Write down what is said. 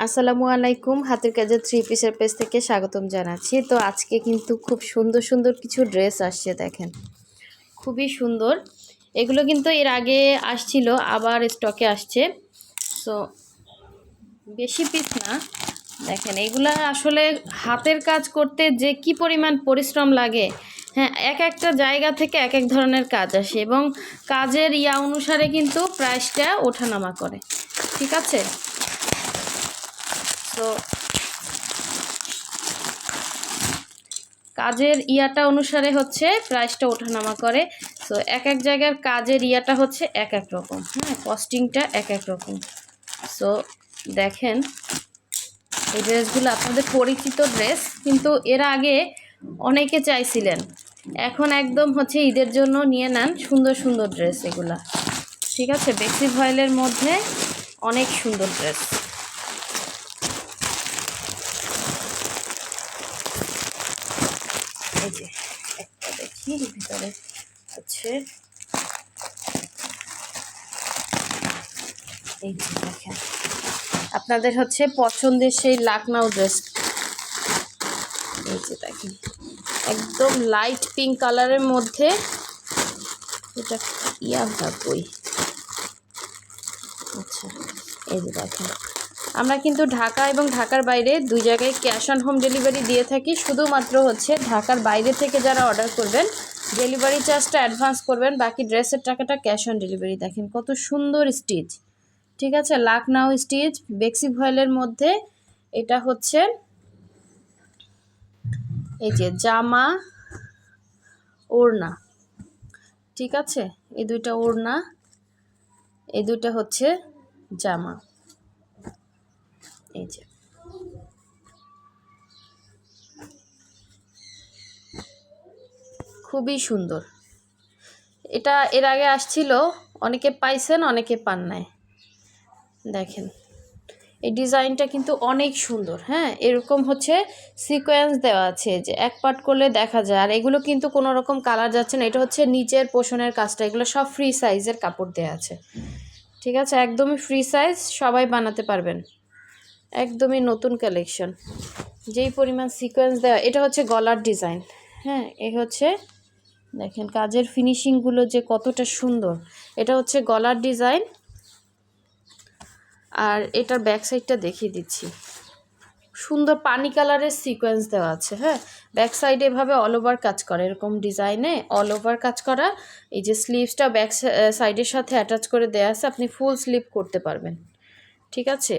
আসসালামু আলাইকুম, হাতের কাজের থ্রি পিসের পেজ থেকে স্বাগতম জানাচ্ছি। তো আজকে কিন্তু খুব সুন্দর সুন্দর কিছু ড্রেস আসছে, দেখেন খুবই সুন্দর। এগুলো কিন্তু এর আগে আসছিল, আবার স্টকে আসছে। সো বেশি পিস না, দেখেন এগুলা আসলে হাতের কাজ করতে যে কি পরিমাণ পরিশ্রম লাগে। হ্যাঁ, এক একটা জায়গা থেকে এক এক ধরনের কাজ আসে এবং কাজের অনুসারে কিন্তু প্রাইসটা ওঠানামা করে, ঠিক আছে। তো কাজের অনুসারে হচ্ছে প্রাইসটা ওঠানামা করে। সো এক এক জায়গার কাজের হচ্ছে এক এক রকম, হ্যাঁ, কস্টিংটা এক এক রকম। সো দেখেন এই ড্রেসগুলো আপনাদের পরিচিত ড্রেস, কিন্তু এর আগে অনেকে চাইছিলেন, এখন একদম হচ্ছে ঈদের জন্য নিয়ে নেন সুন্দর সুন্দর ড্রেস এগুলা, ঠিক আছে। বেক্সি ভয়েলের মধ্যে অনেক সুন্দর ড্রেস। এই যে একটা দেখি ভিতরে আছে, এই যে দেখেন আপনাদের হচ্ছে পছন্দের সেই লাকনাউ ড্রেস। এই যে দেখেন একদম লাইট পিঙ্ক কালারের মধ্যে, এটা বই। আচ্ছা, এই যে দেখেন আমরা কিন্তু ঢাকা এবং ঢাকার বাইরে দুই জায়গায় ক্যাশ অন হোম ডেলিভারি দিয়ে থাকি। শুধুমাত্র হচ্ছে ঢাকার বাইরে থেকে যারা অর্ডার করবেন ডেলিভারি চার্জটা অ্যাডভান্স করবেন, বাকি ড্রেসের টাকাটা ক্যাশ অন ডেলিভারি। দেখেন কত সুন্দর স্টিচ, ঠিক আছে, লাকনাউ স্টিচ বেক্সি ভয়েলের মধ্যে। এটা হচ্ছে এই যে জামা ওড়না, ঠিক আছে, এই দুইটা ওড়না, এই দুইটা হচ্ছে জামা। এই যে খুবই সুন্দর। এটা এর আগে আসছিল, অনেকে পাইছেন অনেকে পান নাই। দেখেন এই ডিজাইনটা কিন্তু অনেক সুন্দর। হ্যাঁ, এরকম হচ্ছে সিকোয়েন্স দেওয়া আছে, যে এক পার্ট করলে দেখা যায়। আর এগুলো কিন্তু কোনো রকম কালার যাচ্ছে না, এটা হচ্ছে নিচের পোষণের কাজটা। এগুলো সব ফ্রি সাইজের কাপড় দেওয়া আছে, ঠিক আছে, একদমই ফ্রি সাইজ, সবাই বানাতে পারবেন, একদমই নতুন কালেকশন। যেই পরিমাণ সিকোয়েন্স দেওয়া, এটা হচ্ছে গলার ডিজাইন। হ্যাঁ, এই হচ্ছে দেখেন কাজের ফিনিশিংগুলো যে কতটা সুন্দর। এটা হচ্ছে গলার ডিজাইন, আর এটার ব্যাক সাইডটা দেখিয়ে দিচ্ছি। সুন্দর পানি কালারের সিকোয়েন্স দেওয়া আছে। হ্যাঁ, ব্যাক সাইডে এভাবে অল ওভার কাজ করা, এরকম ডিজাইনে অল ওভার কাজ করা। এই যে স্লিভসটা ব্যাক সাইডের সাথে অ্যাটাচ করে দেওয়া আছে, আপনি ফুল স্লিভ করতে পারবেন, ঠিক আছে।